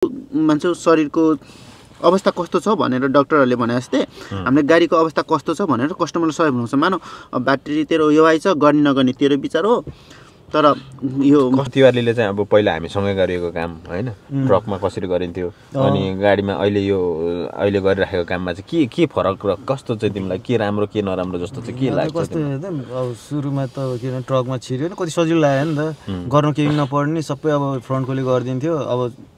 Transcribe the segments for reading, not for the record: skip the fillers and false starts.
मान्छे शरीरको अवस्था कस्तो छ भनेर डाक्टरहरूले भने जस्तै हामीले गाडीको अवस्था कस्तो छ भनेर कस्टमरलाई सहयोग हुनुहुन्छ। मानौ ब्याट्री तेरो यो आइछ गर्ने नगर्ने तेरो विचार हो, तर यो तिवारीले चाहिँ अब पहिला हामी सँगै गरेको काम हैन, ट्रकमा कसरी गरिन्थ्यो अनि गाडीमा अहिले गरिराखेको काममा चाहिँ के फरक र कस्तो चाहिँ तिमीलाई के राम्रो के नराम्रो जस्तो चाहिँ के लाग्छ? कस्तो अब सुरुमा त किन ट्रकमा छिर्यो नि कति सजिलो लाग्यो नि त, गर्न केही नपर्ने सबै अब फ्रन्टकोले गरिदिन्थ्यो। अब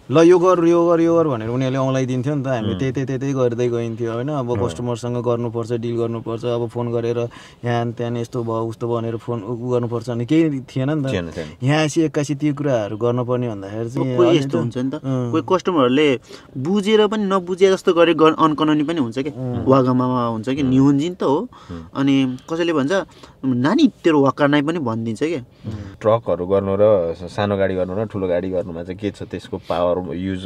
ल यो गर भनेर उनीहरूले औँलाइदिन्थ्यो नि त, हामी त्यही गर्दै गइन्थ्यो होइन। अब कस्टमरसँग गर्नुपर्छ, डिल गर्नुपर्छ, अब फोन गरेर यहाँ त्यहाँ यस्तो भयो उस्तो भनेर फोन गर्नुपर्छ भने केही थिएन नि त। यहाँ आएपछि 81 त्यो कुराहरू गर्नुपर्ने भन्दाखेरि चाहिँ कोही यस्तो हुन्छ नि त, कोही कस्टमरहरूले बुझेर पनि नबुझे जस्तो गरे अनकननी पनि हुन्छ कि, वागामामा हुन्छ कि न्युन्जिन त हो। अनि कसैले भन्छ नानी तेरो वाक्का नै पनि भनिदिन्छ कि। ट्रकहरू गर्नु र सानो गाडी गर्नु र ठुलो गाडी गर्नुमा चाहिँ के छ त्यसको पावर युज,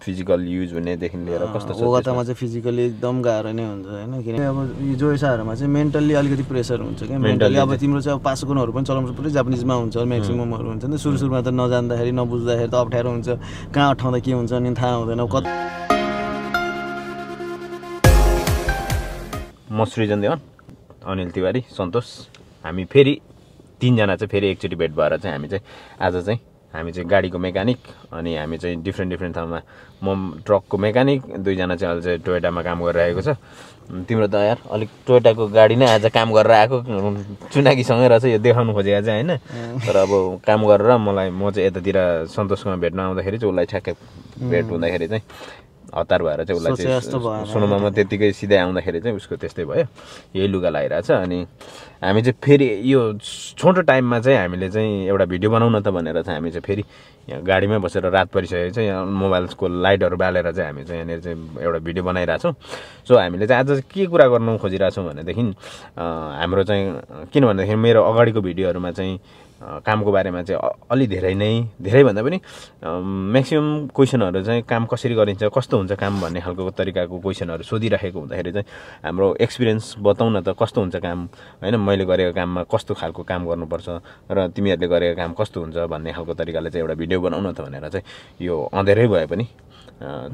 फिजिकल युज हुनेदेखि लिएर कस्तो छ? ओगातामा चाहिँ फिजिकली एकदम गाह्रो नै हुन्छ होइन, किनकि अब यो जोइसाहरूमा चाहिँ मेन्टल्ली अलिकति प्रेसर हुन्छ क्या। मेन्टल्ली अब तिम्रो चाहिँ अब पासुकुनहरू पनि चलाउनु पुरै जापानिजमा हुन्छ म्याक्सिममहरू हुन्छ नि त। सुरुमा त नजान्दाखेरि नबुझ्दाखेरि त अप्ठ्यारो हुन्छ, कहाँ अठाउँदा के हुन्छ नि थाहा हुँदैन। म सृजन देवान, अनिल तिवारी, सन्तोष, हामी फेरि 3 जना चाहिँ फेरि एकचोटि भेट भएर चाहिँ हामी चाहिँ गाडीको मेकानिक अनि हामी चाहिँ डिफ्रेन्ट ठाउँमा, म ट्रकको मेकानिक, 2 जना चाहिँ अहिले चाहिँ टोयोटामा काम गरिरहेको छ। तिम्रो त यार अलिक टोयोटाको गाडी नै आज काम गरेर आएको चुनाकीसँगै रहेछ यो देखाउनु खोजेको चाहिँ होइन। तर अब काम गरेर म चाहिँ यतातिर सन्तोषमा भेट्न आउँदाखेरि चाहिँ उसलाई ठ्याक्कै भेट हुँदाखेरि चाहिँ हतार भएर चाहिँ उसलाई चाहिँ सुनुमा त्यतिकै सिधै आउँदाखेरि चाहिँ उसको त्यस्तै भयो, यही लुगा लगाइरहेछ। अनि हामी चाहिँ फेरि यो छोटो टाइममा चाहिँ हामीले चाहिँ एउटा भिडियो बनाउन त भनेर चाहिँ हामी चाहिँ फेरि यहाँ गाडीमै बसेर रात परिसकेको चाहिँ यहाँ मोबाइलको लाइटहरू बालेर चाहिँ हामी चाहिँ यहाँनिर चाहिँ एउटा भिडियो बनाइरहेछौँ। सो हामीले चाहिँ आज के कुरा गर्नु खोजिरहेछौँ भनेदेखि हाम्रो चाहिँ किनभनेदेखि मेरो अगाडिको भिडियोहरूमा चाहिँ कामको बारेमा चाहिँ अलि धेरै भन्दा पनि म्याक्सिमम क्वेसनहरू चाहिँ काम कसरी गरिन्छ, कस्तो हुन्छ काम भन्ने खालको तरिकाको क्वेसनहरू सोधिराखेको हुँदाखेरि चाहिँ हाम्रो एक्सपिरियन्स बताउन त कस्तो हुन्छ काम होइन, मैले गरेको काममा कस्तो खालको काम गर्नुपर्छ र तिमीहरूले गरेको काम कस्तो हुन्छ भन्ने खालको तरिकाले चाहिँ एउटा भिडियो बनाउन त भनेर चाहिँ यो अँधेरै भए पनि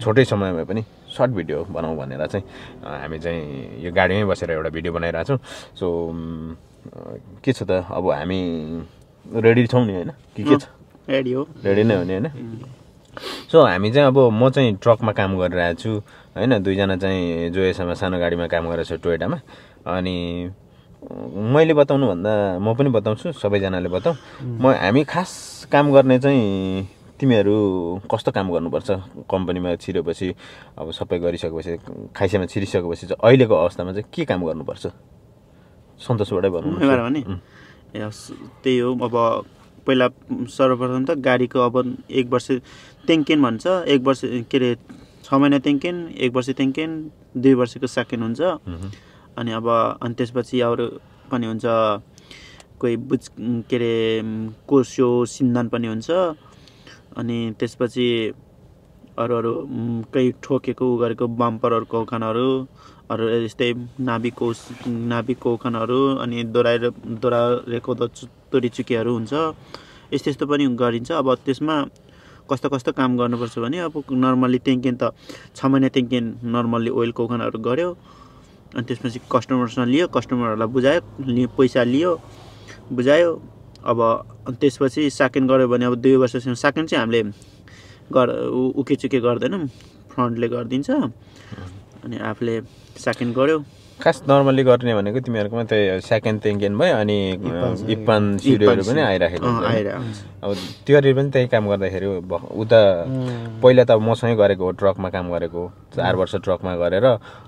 छोटै समयमा पनि सर्ट भिडियो बनाऊ भनेर चाहिँ हामी चाहिँ यो गाडीमै बसेर एउटा भिडियो बनाइरहेछौँ। सो के छ त अब हामी रेडी छौँ नि होइन, के छ रेडी हो, रेडी नै हो नि होइन। सो हामी चाहिँ अब म चाहिँ ट्रकमा काम गरिरहेको छु होइन, 2 जना चाहिँ जोएसमा सानो गाडीमा काम गरेको छु टोयोटामा। अनि मैले बताउनु भन्दा म पनि बताउँछु, सबैजनाले बताउँ। हामी खास काम गर्ने चाहिँ तिमीहरू कस्तो काम गर्नुपर्छ कम्पनीमा छिरेपछि, अब सबै गरिसकेपछि खाइसेमा छिरिसकेपछि चाहिँ अहिलेको अवस्थामा चाहिँ के काम गर्नुपर्छ सन्तोषबाटै भन्नु भने त्यही हो। अब पहिला सर्वप्रथम त गाडीको अब 1 वर्ष ट्याङ्केन भन्छ, 1 वर्ष के अरे 6 महिना ट्याङ्केन, 1 वर्ष ट्याङ्केन, 2 वर्षको सेकेन्ड हुन्छ। अनि त्यसपछि अरू पनि हुन्छ, कोही के अरे कोस्यो सिन्धान पनि हुन्छ। अनि त्यसपछि अरू केही ठोकेको गरेको बम्परहरूको खानाहरू, अरू यस्तै नाभिकको खानाहरू, अनि दोहोऱ्याएको तोरी चुकीहरू हुन्छ, यस्तो पनि गरिन्छ। अब त्यसमा कस्तो काम गर्नुपर्छ भने अब नर्मल्ली ट्याङ्केन त 6 महिना ट्याङ्केन नर्मल्ली ओइलको खानाहरू गऱ्यो। अनि त्यसपछि कस्टमरसँग लियो, कस्टमरहरूलाई बुझायो, पैसा लियो, बुझायो। अब त्यसपछि सेकेन्ड गऱ्यो भने अब 2 वर्षसम्म सेकेन्ड चाहिँ हामीले उकेचुके गर्दैनौँ, फ्रन्टले गरिदिन्छ। अनि आफूले सेकेन्ड गऱ्यो। खास नर्मल्ली गर्ने भनेको तिमीहरूकोमा त्यही सेकेन्ड ट्याङ्केन भयो अनि इप्पान सिडियोहरू पनि आइराखेको हुन्छ। अब तिमीहरूले पनि त्यही काम गर्दाखेरि उता पहिला त मसँगै गरेको हो, ट्रकमा काम गरेको 4 वर्ष ट्रकमा गरेर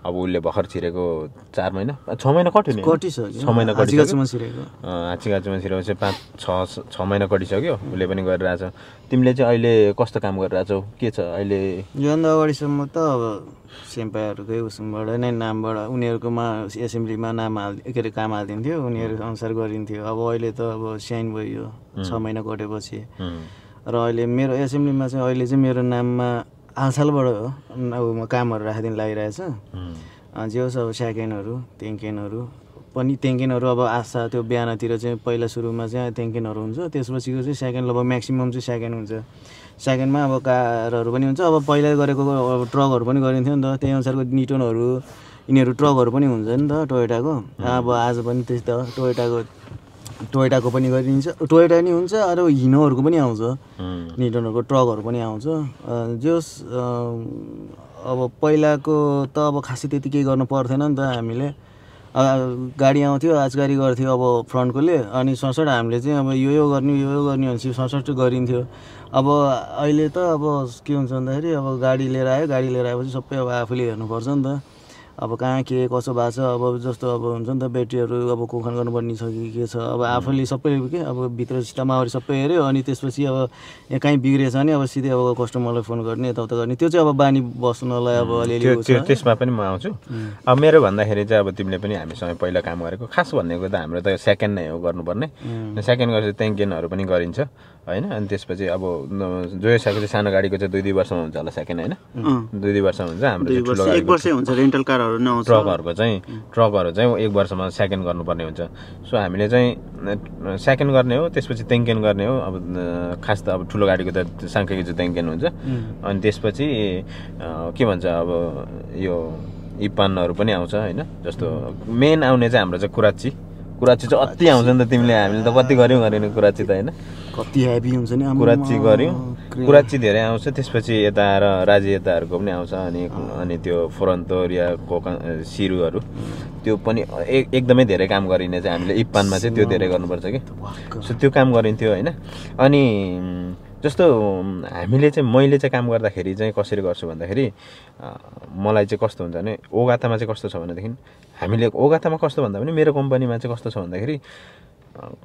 अब उसले भर्खर छिरेको 4 महिना 6 महिना कटिसक्यो, 6 महिना कटिसक्यो, हाँचीगाँचीमा छिरेपछि 5-6 महिना कटिसक्यो, उसले पनि गरिरहेछ। तिमीले चाहिँ अहिले कस्तो काम गरिरहेछौ, के छ अहिले? योभन्दा अगाडिसम्म त अब सेम्पाहरूकै उसबाट नै नामबाट उनीहरूकोमा एसेम्ब्लीमा नाम के अरे काम हालिदिन्थ्यो, उनीहरू अनुसार गरिन्थ्यो। अब अहिले त अब साइन भयो 6 महिना कटेपछि। र अहिले मेरो एसेम्ब्लीमा चाहिँ अहिले चाहिँ मेरो नाममा हालसालबाट हो अब म कामहरू राखिदिन लागिरहेछ। जे होस् अब सेकेन्डहरू ट्याङ्केनहरू पनि ट्याङ्किनहरू अब आशा त्यो बिहानतिर चाहिँ पहिला सुरुमा चाहिँ ट्याङ्किनहरू हुन्छ, त्यसपछिको चाहिँ सेकेन्ड लगभग म्याक्सिमम् चाहिँ सेकेन्ड हुन्छ। सेकेन्डमा अब कारहरू पनि हुन्छ, अब पहिला गरेको अब ट्रकहरू पनि गरिन्थ्यो नि त, त्यही अनुसारको निटोनहरू यिनीहरू ट्रकहरू पनि हुन्छ नि त टोयोटाको। अब आज पनि त्यस्तै हो, टोयोटाको पनि गरिन्छ, टोयोटा नि हुन्छ, अरू हिनोहरूको पनि आउँछ, निटोनहरूको ट्रकहरू पनि आउँछ। जस अब पहिलाको त अब खासै त्यति केही गर्नु पर्थेन नि त, हामीले गाडी आउँथ्यो आजगारी गर्थ्यो अब फ्रन्टकोले, अनि सडसड हामीले चाहिँ अब यो गर्ने भनेपछि सडसड गरिन्थ्यो। अब अहिले त अब के हुन्छ भन्दाखेरि अब गाडी लिएर आएपछि सबै अब आफूले हेर्नुपर्छ नि त, अब कहाँ के कसो भएको छ। अब जस्तो अब हुन्छ नि त ब्याट्रीहरू अब कोखान गर्नुपर्ने छ कि के छ, अब आफूले सबै के अब भित्र सिस्टममा सबै हेऱ्यो, अनि त्यसपछि अब यहाँ कहीँ बिग्रेछ भने अब सिधै अब कस्टमरलाई फोन गर्ने यताउता गर्ने, त्यो चाहिँ अब बानी बस्नलाई अब अलिअलि त्यसमा पनि म आउँछु। अब मेरो भन्दाखेरि चाहिँ अब तिमीले पनि हामीसँग पहिला काम गरेको खास भनेको त हाम्रो त सेकेन्ड नै हो गर्नुपर्ने, सेकेन्ड गरेर ट्याङ्किनहरू पनि गरिन्छ होइन। अनि त्यसपछि अब जोयोसाको चाहिँ सानो गाडीको चाहिँ 2 वर्षमा हुन्छ होला सेकेन्ड होइन, 2 वर्षमा हुन्छ। हाम्रो ठुलो गाडी 1 वर्षै हुन्छ, रेन्टल कारहरू नै आउँछ, ट्रकहरू चाहिँ 1 वर्षमा सेकेन्ड गर्नुपर्ने हुन्छ। सो हामीले चाहिँ सेकेन्ड गर्ने हो, त्यसपछि ट्याङ्किन गर्ने हो। अब खास त अब ठुलो गाडीको त साङ्ख्यको चाहिँ ट्याङ्किन हुन्छ, अनि त्यसपछि के भन्छ अब यो इपानहरू पनि आउँछ होइन। जस्तो मेन आउने चाहिँ हाम्रो चाहिँ कुराची चाहिँ अति आउँछ नि त, हामीले त कति गऱ्यौँ कुराची त होइन, कति हेभी हुन्छ नि, कुराची गऱ्यौँ, कुराची धेरै आउँछ। त्यसपछि यता आएर राज्य यताहरूको पनि आउँछ, अनि त्यो फोरन्तो या कोका सिरुहरू त्यो पनि एकदमै धेरै काम गरिने चाहिँ हामीले इप्पानमा चाहिँ त्यो धेरै गर्नुपर्छ कि, सो त्यो काम गरिन्थ्यो होइन। अनि जस्तो मैले चाहिँ काम गर्दाखेरि चाहिँ कसरी गर्छु भन्दाखेरि मलाई चाहिँ कस्तो हुन्छ भने ओगातामा चाहिँ कस्तो छ भनेदेखि हामीले ओगातामा कस्तो भन्दा पनि मेरो कम्पनीमा चाहिँ कस्तो छ भन्दाखेरि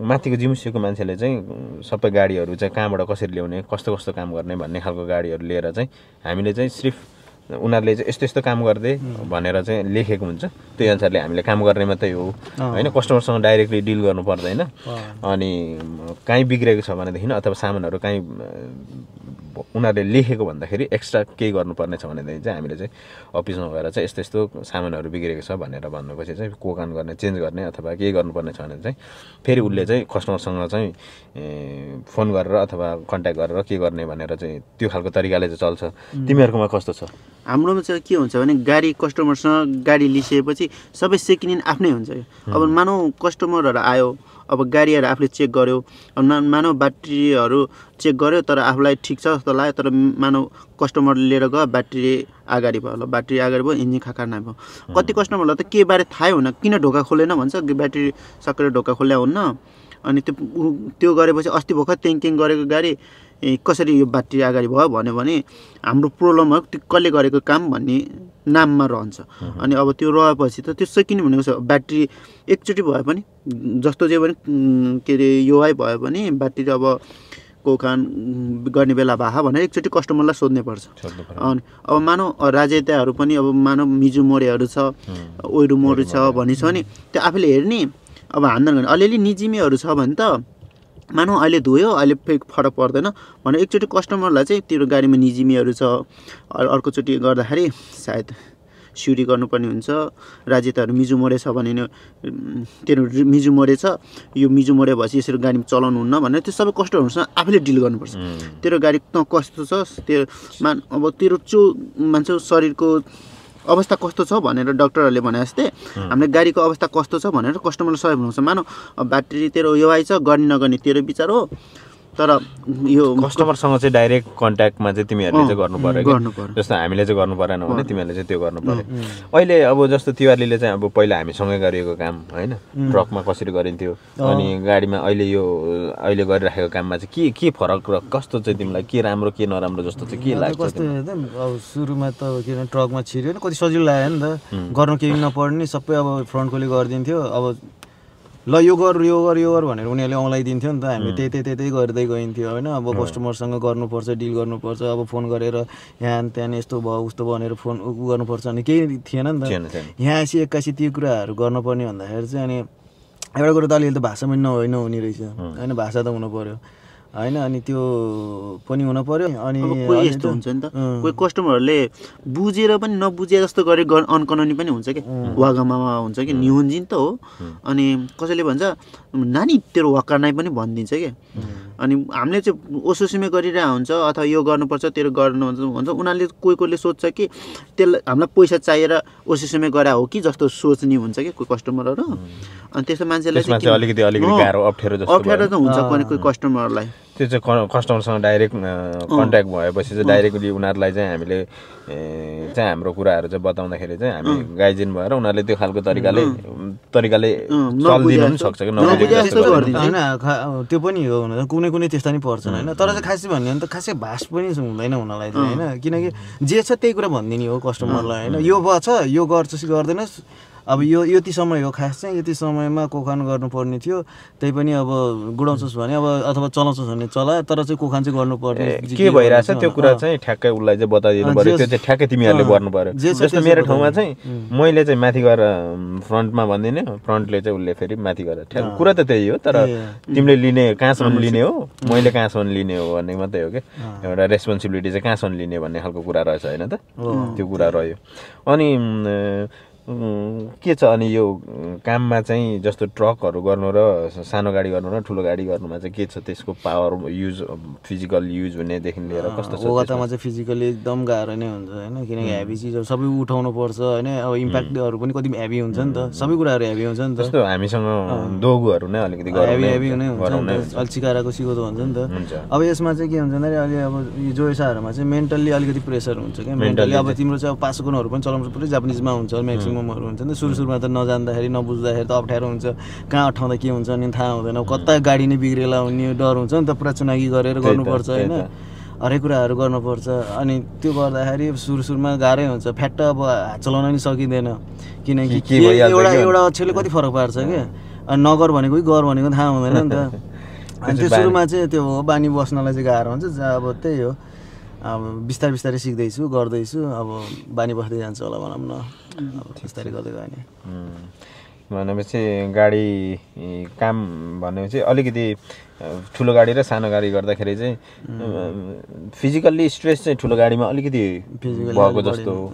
माथिको जिमुसिएको मान्छेले चाहिँ सबै गाडीहरू चाहिँ कहाँबाट कसरी ल्याउने कस्तो काम गर्ने भन्ने खालको गाडीहरू लिएर चाहिँ हामीले चाहिँ सिर्फ उनीहरूले चाहिँ यस्तो काम गर्दै भनेर चाहिँ लेखेको हुन्छ, त्यही अनुसारले हामीले काम गर्ने मात्रै हो होइन। कस्टमरसँग डाइरेक्टली डिल गर्नु पर्दैन। अनि कहीँ बिग्रेको छ भनेदेखि अथवा सामानहरू कहीँ उनीहरूले लेखेको भन्दाखेरि एक्स्ट्रा केही गर्नुपर्ने छ भनेदेखि चाहिँ हामीले चाहिँ अफिसमा गएर चाहिँ यस्तो सामानहरू बिग्रेको छ भनेर भन्नुपर्छ चाहिँ कोकान गर्ने चेन्ज गर्ने अथवा केही गर्नुपर्ने छ भने चाहिँ फेरि उसले चाहिँ कस्टमरसँग चाहिँ फोन गरेर अथवा कन्ट्याक्ट गरेर के गर्ने भनेर चाहिँ त्यो खालको तरिकाले चाहिँ चल्छ। तिमीहरूकोमा कस्तो छ? हाम्रोमा चाहिँ के हुन्छ भने गाडी कस्टमरसँग गाडी लिइसकेपछि सबै सेकेन्ड ह्यान्ड आफ्नै हुन्छ। अब मानौ कस्टमरहरू आयो, अब गाडीहरू आफूले चेक गर्यो, मानव ब्याट्रीहरू चेक गर्यो तर आफूलाई ठिक छ जस्तो लाग्यो, तर मानव कस्टमर लिएर गयो ब्याट्री अगाडि भयो, ब्याट्री अगाडि भयो, इन्जिन खाकार भयो। कति कस्टमरलाई त के बारे थाहै हुन, किन ढोका खोलेन भन्छ, ब्याट्री सकेर ढोका खोल्या हुन्न। अनि त्यो गरेपछि अस्ति भर्खर ट्याङ्किङ गरेको गाडी कसरी यो ब्याट्री अगाडि भयो भन्यो भने हाम्रो प्रब्लम हो कसले गरेको काम भन्ने नाममा रहन्छ। अनि अब त्यो रहेपछि त त्यो सेकेन्ड भनेको छ ब्याट्री एकचोटि भए पनि जस्तो जे पनि के अरे युआई भयो भने ब्याट्री अब कोखान गर्ने बेला भए भनेर एकचोटि कस्टमरलाई सोध्नै पर्छ। अनि अब मानौ राजेताहरू पनि अब मानौ मिजु मोरेहरू छ, ओइरु मोरे छ भनिन्छ भने त्यो आफूले हेर्ने अब हान्दैन गर्ने। अलिअलि निजिमीहरू छ भने त मानौ अहिले धोयो अहिले फेरि फरक पर्दैन भने एकचोटि कस्टमरलाई चाहिँ त्यो गाडीमा निजिमीहरू छ, अर्कोचोटि गर्दाखेरि सायद सिउरी गर्नुपर्ने हुन्छ। राजेताहरू मिजु मोरे छ भने तेरो मिजु मोरे छ, यो मिजु मोरे भएपछि यसरी गाडी चलाउनु हुन्न भनेर त्यो सबै कस्टमरहरूसँग आफूले डिल गर्नुपर्छ। तेरो गाडी कस्तो छ, त्यो अब तेरो मान्छे शरीरको अवस्था कस्तो छ भनेर डाक्टरहरूले भने जस्तै हामीले गाडीको अवस्था कस्तो छ भनेर कस्टमरलाई सबै भन्नुहुन्छ। मानौ ब्याट्री तेरो यो आइछ गर्ने नगर्ने तेरो विचार हो, तर यो कस्टमरसँग चाहिँ डाइरेक्ट कन्ट्याक्टमा चाहिँ तिमीहरूले चाहिँ गर्नु पर्यो। जस्तो हामीले चाहिँ गर्नु परेन भने तिमीहरूले चाहिँ त्यो गर्नु पर्यो। अहिले अब जस्तो तिवारीले चाहिँ अब पहिला हामीसँगै गरेको काम होइन, ट्रकमा कसरी गरिन्थ्यो अनि गाडीमा अहिले गरिराखेको काममा चाहिँ के फरक र कस्तो चाहिँ तिमीलाई के राम्रो के नराम्रो जस्तो चाहिँ के लाग्छ? कस्तो अब सुरुमा त किन ट्रकमा छिर्यो कति सजिलो लाग्यो नि त, गर्नु केही नपर्ने सबै अब फ्रन्टकोले गरिदिन्थ्यो। अब ल यो गर भनेर उनीहरूले औँलाइदिन्थ्यो नि त, हामी त्यही गर्दै गइन्थ्यो होइन। अब कस्टमरसँग गर्नुपर्छ, डिल गर्नुपर्छ, अब फोन गरेर यहाँ त्यहाँ यस्तो भयो उस्तो भनेर फोन गर्नुपर्छ अनि केही थिएन नि त। यहाँ आएपछि एक्कासी त्यो कुराहरू गर्नुपर्ने भन्दाखेरि चाहिँ अनि एउटा कुरो त अलिअलि त भाषा पनि नहुने रहेछ होइन, भाषा त हुनु पऱ्यो। होइन अनि त्यो पनि हुन पर्यो अनि कोही यस्तो हुन्छ नि त कोही कस्टमरहरूले बुझेर पनि नबुझे जस्तो गरे अनकनाउनी पनि हुन्छ कि वागामामा हुन्छ कि निहुन्जिन त हो अनि कसैले भन्छ नानी तेरो वाक्का नाइ पनि भनिदिन्छ कि अनि हामीले चाहिँ ओसोसिमे गरिरहेको हुन्छ अथवा यो गर्नुपर्छ तेरो गर्नु भन्छ उनीहरूले कोहीले सोध्छ कि त्यसलाई हामीलाई पैसा चाहिएर ओसोसिमे गरा हो कि जस्तो सोच्ने हुन्छ कि कोही कस्टमरहरू अनि त्यस्तो मान्छेलाई चाहिँ अलिकति गाह्रो अप्ठ्यारो त हुन्छ कोही कस्टमरलाई त्यो चाहिँ कस्टमरसँग डाइरेक्ट कन्ट्याक्ट भएपछि चाहिँ डाइरेक्टली उनीहरूलाई चाहिँ हामीले चाहिँ हाम्रो कुराहरू चाहिँ बताउँदाखेरि चाहिँ हामी गाइजिन भएर उनीहरूले त्यो खालको तरिकाले चल्दिनु पनि सक्छ कि होइन त्यो पनि हो हुन कुनै कुनै त्यस्ता नि पर्छन् होइन तर चाहिँ खासै भन्यो भने त खासै भाष पनि हुँदैन उनीहरूलाई चाहिँ होइन किनकि जे छ त्यही कुरा भनिदिने हो कस्टमरलाई होइन यो छ यो गर्छस् गर्दैनस् अब यो यति समय हो खास चाहिँ यति समयमा कोखान गर्नुपर्ने थियो त्यही पनि अब गुडाउँछस् भने अब अथवा चलाउँछस् भने चला तर चाहिँ कोखान चाहिँ गर्नुपर्ने के भइरहेछ त्यो कुरा चाहिँ ठ्याक्कै उसलाई चाहिँ बताइदिनु पर्यो त्यो चाहिँ ठ्याक्कै तिमीहरूले गर्नु पर्यो जस्तो मेरो ठाउँमा चाहिँ मैले चाहिँ माथि गएर फ्रन्टमा भनिदिने फ्रन्टले चाहिँ उसले फेरि माथि गएर ठ्याक्क कुरा त त्यही हो तर तिमीले लिने कहाँसम्म लिने हो मैले कहाँसम्म लिने हो भन्ने मात्रै हो कि एउटा रेस्पोन्सिबिलिटी चाहिँ कहाँसम्म लिने भन्ने खालको कुरा रहेछ होइन त त्यो कुरा रह्यो अनि के छ अनि यो काममा चाहिँ जस्तो ट्रकहरू गर्नु र सानो गाडी गर्नु र ठुलो गाडी गर्नुमा चाहिँ के छ त्यसको पावर युज फिजिकल युज हुनेदेखि लिएर कस्तो छ ओगातामा चाहिँ फिजिकली एकदम गाह्रो नै हुन्छ होइन किनकि हेभी चिजहरू सबै उठाउनु पर्छ होइन अब इम्प्याक्टहरू पनि कति हेभी हुन्छ नि त सबै कुराहरू हेभी हुन्छ नि त जस्तो हामीसँग दोगुहरू नै अलिकति हेभी नै हुन्छ अलिक सिकाएको सिको त हुन्छ नि त अब यसमा चाहिँ के हुन्छ भन्दाखेरि अहिले अब यो जोइसाहरूमा चाहिँ मेन्टल्ली अलिकति प्रेसर हुन्छ क्या मेन्टल्ली अब तिम्रो चाहिँ अब पासोकोनहरू पनि चलाउनु पुरै जापानिजमा हुन्छ म्याक्सिममहरू हुन्छ नि सुरुमा त नजान्दाखेरि नबुझ्दाखेरि त अप्ठ्यारो हुन्छ कहाँ अठाउँदा के हुन्छ नि थाहा हुँदैन कता गाडी नै बिग्रेला हुने डर हुन्छ नि त पुरा चुनाकी गरेर गर्नुपर्छ होइन हरेक कुराहरू गर्नुपर्छ अनि त्यो गर्दाखेरि सुरुमा गाह्रै हुन्छ फ्याट्ट अब चलाउन नि सकिँदैन किनकि एउटा अक्षरले कति फरक पार्छ क्या अनि नगर भनेको गर भनेको थाहा हुँदैन नि त अनि त्यो सुरुमा चाहिँ त्यो हो बानी बस्नलाई चाहिँ गाह्रो हुन्छ अब त्यही हो अब बिस्तारै सिक्दैछु गर्दैछु अब बानी बस्दै जान्छ होला भनौँ न अब बिस्तारै गर्दै गयो नि भनेपछि गाडी काम भनेपछि अलिकति ठुलो गाडी र सानो गाडी गर्दाखेरि चाहिँ फिजिकल्ली स्ट्रेस चाहिँ ठुलो गाडीमा अलिकति भएको जस्तो हो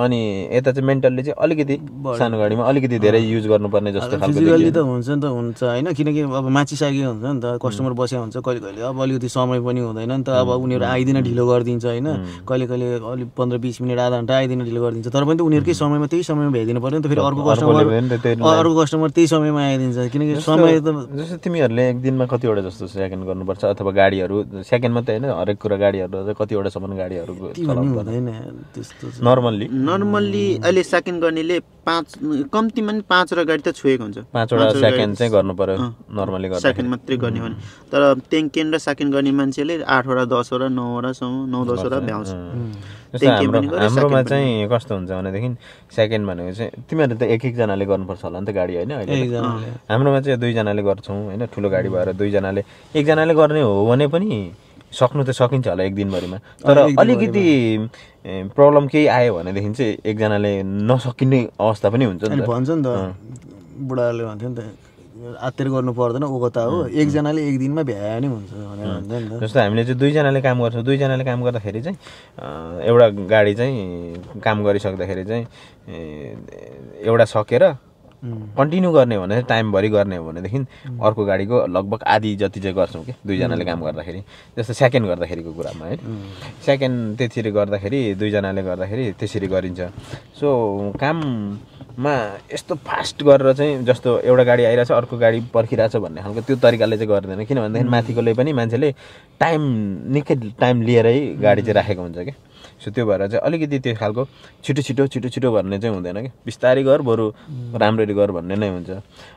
अनि यता चाहिँ मेन्टल्ली चाहिँ अलिकति सानो गाडीमा अलिकति धेरै युज गर्नुपर्ने जस्तो खालको फिजिकल्ली त हुन्छ नि त हुन्छ होइन किनकि अब माचिसकेको हुन्छ नि त कस्टमर बसेको हुन्छ कहिले अब अलिकति समय पनि हुँदैन नि त अब उनीहरू आइदिन ढिलो गरिदिन्छ होइन कहिले अलिक 15-20 मिनट आधा घन्टा आइदिन ढिलो गरिदिन्छ तर पनि त उनीहरूकै समयमा त्यही समयमा भ्याइदिनु पर्यो नि त फेरि अर्को कस्टमर त्यही समयमा आइदिन्छ किनकि समय त जस्तो तिमीहरूले एक दिनमा कतिवटा जस्तो सेकेन्ड गर्नुपर्छ अथवा गाडीहरू सेकेन्ड मात्रै होइन हरेक कुरा गाडीहरू कतिवटासम्म गाडीहरू हुँदैन त्यस्तो नर्मल्ली अहिले सेकेन्ड गर्नेले 5 कम्तीमा नि 5 वटा गाडी त छोएको हुन्छ 5 वटा सेकेन्ड चाहिँ गर्नु पर्यो नर्मली गर्दा सेकेन्ड मात्रै गर्ने भने तर टेङ्केन र सेकेन्ड गर्ने मान्छेले 8 वटा 10 वटा 9 वटासम्म 9-10 वटा भ्याउँछ हाम्रोमा चाहिँ कस्तो हुन्छ भनेदेखि सेकेन्ड भनेको चाहिँ तिमीहरू त एकजनाले गर्नुपर्छ होला नि त गाडी होइन अहिले हाम्रोमा चाहिँ 2 जनाले गर्छौँ होइन ठुलो गाडी भएर 2 जनाले एकजनाले गर्ने हो भने पनि सक्नु त सकिन्छ होला एक दिनभरिमा तर अलिकति प्रब्लम केही आयो भनेदेखि चाहिँ एकजनाले नसकिने अवस्था पनि हुन्छ नि त भन्छ नि त बुढाले भन्थ्यो नि त आत्तिर गर्नु पर्दैन ओगता हो एकजनाले एक दिनमा भ्याए नै हुन्छ भनेर भन्छ नि त जस्तो हामीले चाहिँ 2 जनाले काम गर्छौँ 2 जनाले काम गर्दाखेरि चाहिँ एउटा गाडी चाहिँ काम गरिसक्दाखेरि चाहिँ एउटा सकेर कन्टिन्यू गर्ने हो भने टाइमभरि गर्ने हो भनेदेखि अर्को गाडीको लगभग आधी जति चाहिँ गर्छौँ कि 2 जनाले काम गर्दाखेरि जस्तो सेकेन्ड गर्दाखेरिको कुरामा है सेकेन्ड त्यसरी गर्दाखेरि 2 जनाले गर्दाखेरि त्यसरी गरिन्छ सो काममा यस्तो फास्ट गरेर चाहिँ जस्तो एउटा गाडी आइरहेछ अर्को गाडी पर्खिरहेछ भन्ने खालको त्यो तरिकाले चाहिँ गर्दैन किनभनेदेखि माथिकोले पनि मान्छेले निकै टाइम लिएरै गाडी चाहिँ राखेको हुन्छ कि सो त्यो भएर चाहिँ अलिकति त्यो खालको छिटो भन्ने चाहिँ हुँदैन कि बिस्तारै गर बरु राम्ररी गर भन्ने नै हुन्छ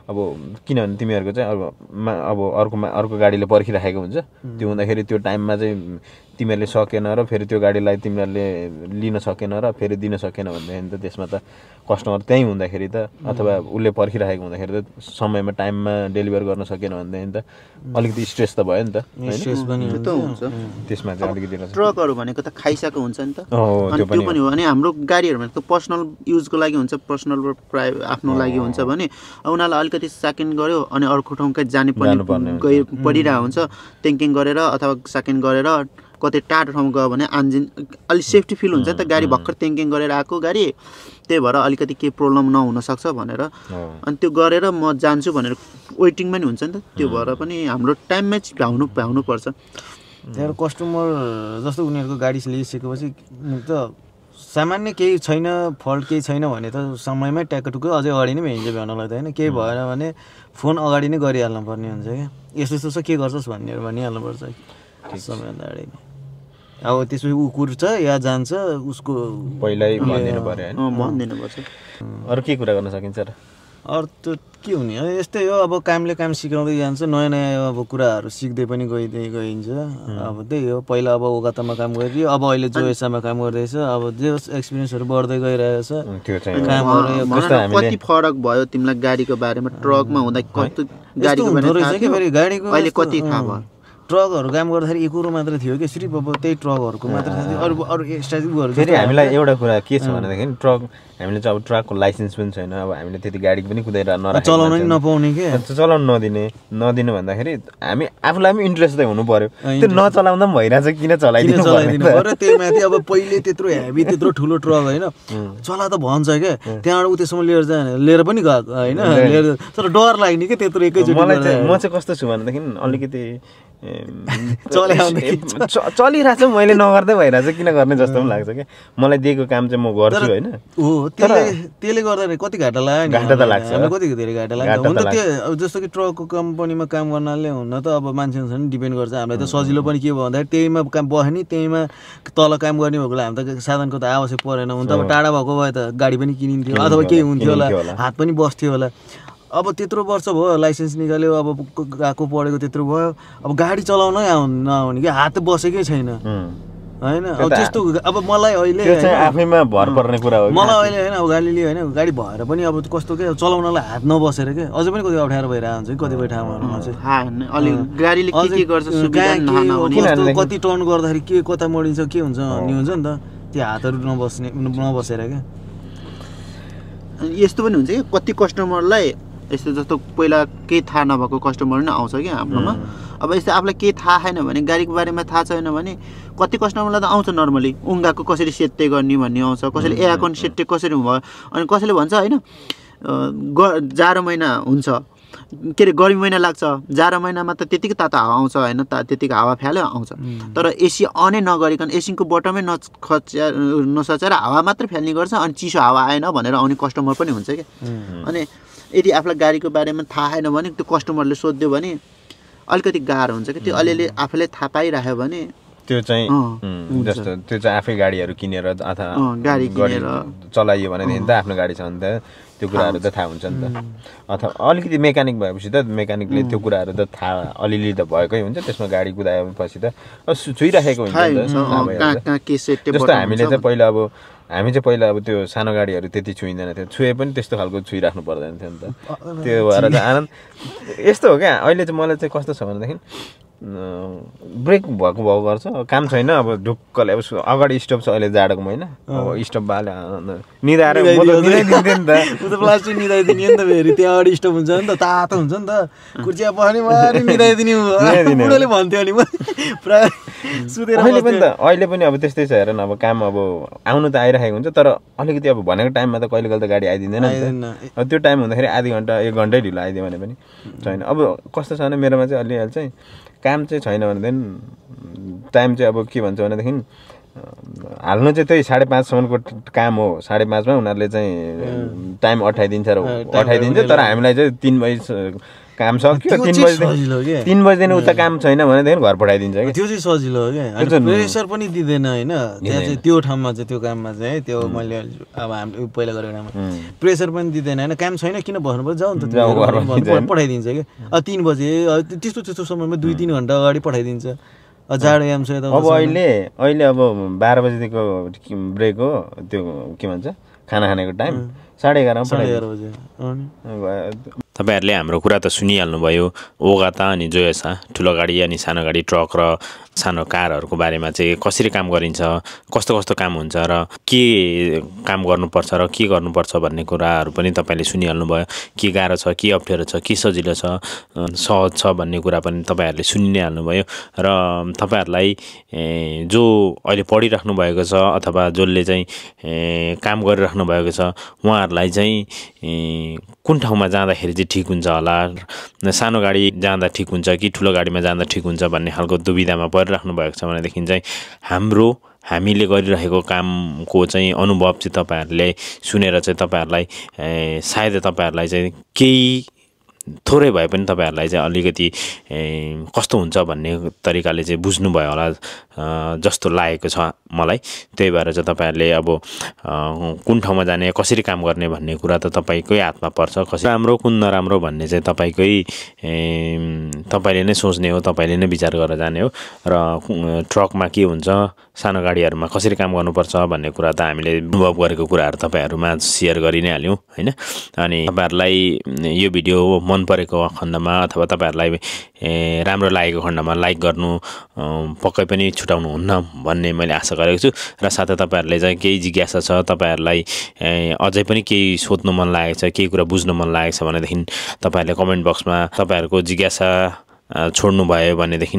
अब किनभने तिमीहरूको चाहिँ अब अर्को गाडीले पर्खिराखेको हुन्छ त्यो हुँदाखेरि त्यो टाइममा चाहिँ तिमीहरूले सकेन र फेरि त्यो गाडीलाई तिमीहरूले लिन सकेन र फेरि दिन सकेन भनेदेखि त त्यसमा त कस्टमर त्यहीँ हुँदाखेरि त अथवा उसले पर्खिराखेको हुँदाखेरि त समयमा टाइममा डेलिभर गर्न सकेन भनेदेखि त अलिकति स्ट्रेस त भयो नि त स्ट्रेस पनि हुन्छ त्यसमा चाहिँ अलिकति ट्रकहरू भनेको त खाइसकेको हुन्छ नि त त अनि त्यो पनि हो अनि हाम्रो गाडीहरूमा त पर्सनल युजको लागि हुन्छ पर्सनल प्राइभेट आफ्नो लागि हुन्छ भने उनीहरूलाई अलिकति सेकेन्ड गर्यो अनि अर्को ठाउँ कहीँ जाने परिरहेको हुन्छ ट्याङ्किङ गरेर अथवा सेकेन्ड गरेर कतै टाढो ठाउँ गयो भने इन्जिन अलिक सेफ्टी फिल हुन्छ नि त गाडी भर्खर ट्याङ्किङ गरेर आएको गाडी त्यही भएर अलिकति केही प्रब्लम नहुनसक्छ भनेर अनि त्यो गरेर म जान्छु भनेर वेटिङ पनि हुन्छ नि त त्यो भएर पनि हाम्रो टाइममै भ्याउनुपर्छ त्यहाँ कस्टमर जस्तो उनीहरूको गाडी लिइसकेपछि त सामान्य केही छैन फल्ट केही छैन भने त समयमै ट्याकटुक्कै अझै अगाडि नै भ्याइन्छ भ्याउनलाई त होइन केही भएन भने फोन अगाडि नै गरिहाल्नु पर्ने हुन्छ क्या यस्तो यस्तो छ के गर्छस् भन्नेहरू भनिहाल्नुपर्छ सबैभन्दा अगाडि अब त्यसपछि ऊ कुर्छ या जान्छ उसको पहिल्यै भनिदिनु पर्यो होइन भनिदिनुपर्छ अरू के कुरा गर्न सकिन्छ र अरू त के हुने यस्तै हो अब कामले काम सिकाउँदै जान्छ नयाँ नयाँ अब कुराहरू सिक्दै पनि गइन्छ अब त्यही हो पहिला अब ओगातामा काम गरिदियो अब अहिले जोएसामा काम गर्दैछ अब जे एक्सपिरियन्सहरू बढ्दै गइरहेछ कामहरू कति फरक भयो तिमीलाई गाडीको बारेमा ट्रकमा हुँदा कति गाडीको अहिले कति थाहा भयो ट्रकहरू काम गर्दाखेरि एक कुरो मात्र थियो कि सिर्फ अब त्यही ट्रकहरूको मात्र थियो अरू अरू एक्स्ट्रा फेरि हामीलाई एउटा कुरा के छ भनेदेखि ट्रक हामीले चाहिँ अब ट्रकको लाइसेन्स पनि छैन अब हामीले त्यति गाडी पनि कुदाएर चलाउन पनि नपाउने के चलाउन नदिनु भन्दाखेरि हामी आफूलाई पनि इन्ट्रेस्ट चाहिँ हुनु पर्यो त्यो नचलाउँदा पनि भइरहेछ किन चलाइदिनु पर्यो त्यही माथि अब पहिले त्यत्रो हेभी त्यत्रो ठुलो ट्रक होइन चला त भन्छ क्या त्यहाँबाट उ त्यसम्म लिएर पनि गएको होइन लिएर तर डर लाग्ने कि त्यत्रो एकैचोटि मलाई चाहिँ म चाहिँ कस्तो छु भनेदेखि अलिकति चलिरहेछ मैले नगर्दै भइरहेछ किन गर्ने जस्तो पनि लाग्छ क्या मलाई दिएको काम चाहिँ म गर्छु होइन हो त्यसले गर्दाखेरि कति घाटा लाग्यो घाटा त लाग्छ कति धेरै घाटा लाग्छ हुन त त्यो जस्तो कि ट्रकको कम्पनीमा काम गर्नाले हुन त अब मान्छेसँग डिपेन्ड गर्छ हामीलाई त सजिलो पनि के भयो भन्दाखेरि त्यहीमा काम बस्यो नि त्यहीमा तल काम गर्ने भएकोलाई हामी त साधनको त आवश्यक परेन हुन त अब टाढा भएको भए त गाडी पनि किनिन्थ्यो अथवा केही हुन्थ्यो होला हात पनि बस्थ्यो होला अब त्यत्रो वर्ष भयो लाइसेन्स निकाल्यो अब गएको पढेको त्यत्रो भयो अब गाडी चलाउनै नआउने कि हात बसेकै छैन होइन अब त्यस्तो अब मलाई अहिले आफैमा भर पर्ने कुरा हो मलाई अहिले होइन अब गाडी लियो होइन गाडी भएर पनि अब कस्तो के चलाउनलाई हात नबसेर के अझै पनि कति अप्ठ्यारो भइरहेको हुन्छ कि कतिपय ठाउँहरूमा चाहिँ कति टर्न गर्दाखेरि के कता मोडिन्छ के हुन्छ भन्ने हुन्छ नि त त्यो हातहरू नबसेर क्या यस्तो पनि हुन्छ कि कति कस्टमरलाई यस्तो जस्तो पहिला केही थाहा नभएको कस्टमर नै आउँछ क्या हाम्रोमा अब यस्तो आफूलाई केही थाहा छैन भने गाडीको बारेमा थाहा छैन भने कति कस्टमरलाई त आउँछ नर्मली उङ्गाको कसरी सेट्टे गर्ने भन्ने आउँछ कसैले एयरकन सेट्टे कसरी भयो अनि कसैले भन्छ होइन जाडो महिना हुन्छ के अरे गर्मी महिना लाग्छ जाडो महिनामा त त्यतिकै तातो हावा आउँछ होइन त्यतिकै हावा फ्याल्यो आउँछ तर एसी अनै नगरिकन एसीको बटमै नसचाएर हावा मात्र फ्याल्ने गर्छ अनि चिसो हावा आएन भनेर आउने कस्टमर पनि हुन्छ क्या अनि यदि आफूलाई गाडीको बारेमा थाहा छैन भने त्यो कस्टमरले सोध्यो भने अलिकति गाह्रो हुन्छ कि त्यो अलिअलि आफूले थाहा पाइराख्यो भने त्यो चाहिँ जस्तो त्यो चाहिँ आफै गाडीहरू किनेर अथवा गाडी किनेर चलाइयो भनेदेखि त आफ्नो गाडी छ भने त त्यो कुराहरू त थाहा हुन्छ नि त अथवा अलिकति मेकानिक भएपछि त मेकानिकले त्यो कुराहरू त थाहा अलिअलि त भएकै हुन्छ त्यसमा गाडी कुदाएपछि त छुइराखेको हुन्छ जस्तो हामीले चाहिँ पहिला अब हामी चाहिँ पहिला अब त्यो सानो गाडीहरू त्यति छुइँदैन थियो छुए पनि त्यस्तो खालको छुइराख्नु पर्दैन थियो नि त त्यो भएर चाहिँ आनन्द यस्तो हो क्या अहिले चाहिँ मलाई चाहिँ कस्तो छ भनेदेखि ब्रेक भएको गर्छ काम छैन अब ढुक्कले अब अगाडि स्टप छ अहिले जाडोको महिना अब स्टप बाले निदाएर निदाइदिन्थ्यो नि त उ त प्लास्टिक निदाइदिने नि त फेरि त्यहाँ अगाडि स्टप हुन्छ नि त तातो हुन्छ नि त कुर्चिया बस्ने मारी निदाइदिने बुढोले भन्थ्यो नि प्राय सुतेर अहिले पनि अब त्यस्तै छ हेर न अब काम अब आउनु त आइरहेको हुन्छ तर अलिकति अब भनेको टाइममा त कहिले कहिले त गाडी आइदिँदैन अब त्यो टाइम हुँदाखेरि आधी घन्टा 1 घन्टै ढिलो आइदियो भने पनि छैन अब कस्तो छ भने मेरोमा चाहिँ अलिअलि चाहिँ काम चाहिँ छैन भनेदेखि टाइम चाहिँ अब के भन्छ भनेदेखि हाल्नु चाहिँ त्यही 5:30सम्मको काम हो 5:30मा उनीहरूले चाहिँ टाइम अठाइदिन्छ तर हामीलाई चाहिँ 3 बजी काम सक्यो 3 बजीदेखि उता काम छैन भनेदेखि घर पठाइदिन्छ क्या त्यो चाहिँ सजिलो हो क्या प्रेसर पनि दिँदैन होइन त्यहाँ चाहिँ त्यो ठाउँमा चाहिँ त्यो काममा चाहिँ त्यो मैले अब हामीले पहिला गरेको ठाउँमा प्रेसर पनि दिँदैन होइन काम छैन किन भन्नुपर्छ जाउँ त पठाइदिन्छ क्या 3 बजे त्यस्तो समयमा 2-3 घन्टा अगाडि पठाइदिन्छ जाडो याम छ अब अहिले अब 12 बजेदेखिको ब्रेक हो त्यो के भन्छ खाना खानेको टाइम 11:30 बजे तपाईहरुले हाम्रो कुरा त सुनिहाल्नु भयो ओगाता अनि जोयोसा ठुलो गाडी अनि सानो गाडी ट्रक र सानो कारहरुको बारेमा चाहिँ कसरी काम गरिन्छ कस्तो कस्तो काम हुन्छ र के काम गर्नुपर्छ र के गर्नुपर्छ भन्ने कुराहरु पनि तपाईले सुनिहाल्नु भयो के गाह्रो छ के अप्ठ्यारो छ के सजिलो छ सहज छ भन्ने कुरा पनि तपाईहरुले सुनि नै हाल्नु भयो र तपाईहरुलाई जो अहिले पढिराख्नु भएको छ अथवा जसले चाहिँ काम गरिराख्नु भएको छ उहाँहरुलाई चाहिँ कुन ठाउँमा जाँदाखेरि चाहिँ ठीक हुन्छ होला सानो गाडी जाँदा ठीक हुन्छ कि ठुलो गाडीमा जाँदा ठीक हुन्छ भन्ने खालको दुविधामा परिराख्नु भएको छ भनेदेखि चाहिँ हामीले गरिरहेको कामको चाहिँ अनुभव चाहिँ तपाईहरुले सुनेर चाहिँ तपाईहरुलाई सायद तपाईहरुलाई चाहिँ केही थोरै भए पनि तपाईहरुलाई चाहिँ अलिकति कस्तो हुन्छ भन्ने तरिकाले चाहिँ बुझ्नु भयो होला जस्तो लागेको छ मलाई त्यही भएर चाहिँ तपाईहरुले अब कुन ठाउँमा जाने कसरी काम गर्ने भन्ने कुरा त तपाईकै हातमा पर्छ कसरी राम्रो कुन नराम्रो भन्ने चाहिँ तपाईले नै सोच्ने हो तपाईले नै विचार गरेर जाने हो र ट्रकमा के हुन्छ सानो गाडीहरुमा कसरी काम गर्नुपर्छ भन्ने कुरा त हामीले अनुभव गरेको कुराहरु तपाईहरुमा शेयर गरि नै हाल्यौं हैन अनि तपाईहरुलाई यो भिडियो मन परेको खण्डमा अथवा तपाईहरुलाई राम्रो लागेको खण्डमा लाइक गर्नु पक्कै पनि छुटाउनु हुन्न भन्ने मैले आशा गरेको छु र साथै तपाईहरुले चाहिँ केही जिज्ञासा छ तपाईहरुलाई अझै पनि केही सोध्नु मन लागेको छ केही कुरा बुझ्न मन लागेको छ भनेदेखि तपाईहरुले कमेन्ट बक्समा तपाईहरुको जिज्ञासा छोड्नु भयो भनेदेखि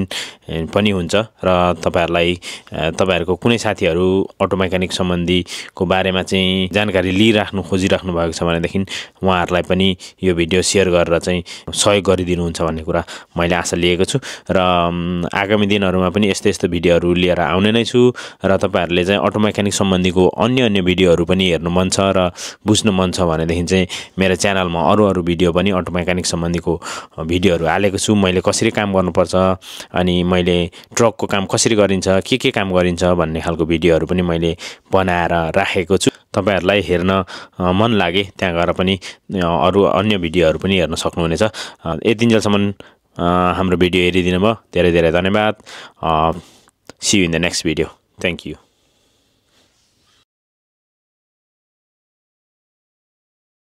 पनि हुन्छ र तपाईहरुको कुनै साथीहरु अटो मेकानिक सम्बन्धीको बारेमा चाहिँ जानकारी लिइराख्नु खोजिराख्नु भएको छ भनेदेखि उहाँहरुलाई पनि यो भिडियो शेयर गरेर चाहिँ सहयोग गरिदिनुहुन्छ भन्ने कुरा मैले आशा लिएको छु र आगामी दिनहरुमा पनि यस्तो भिडियोहरु लिएर आउने नै छु र तपाईहरुले चाहिँ अटो मेकानिक सम्बन्धीको अन्य भिडियोहरु पनि हेर्नु मन छ र बुझ्नु मन छ भनेदेखि चाहिँ मेरो च्यानलमा अरु भिडियो पनि अटो मेकानिक सम्बन्धीको भिडियोहरु हालेको छु मैले कसरी काम गर्नुपर्छ अनि मैले ट्रकको काम कसरी गरिन्छ के काम गरिन्छ भन्ने खालको भिडियोहरु पनि मैले बनाएर राखेको छु तपाईहरुलाई हेर्न मन लागे त्यहाँ गएर पनि अरु अन्य भिडियोहरु पनि हेर्न सक्नुहुनेछ यतिन्जेलसम्म हाम्रो भिडियो हेरिदिनु भयो धेरै धेरै धन्यवाद see you in the next video thank you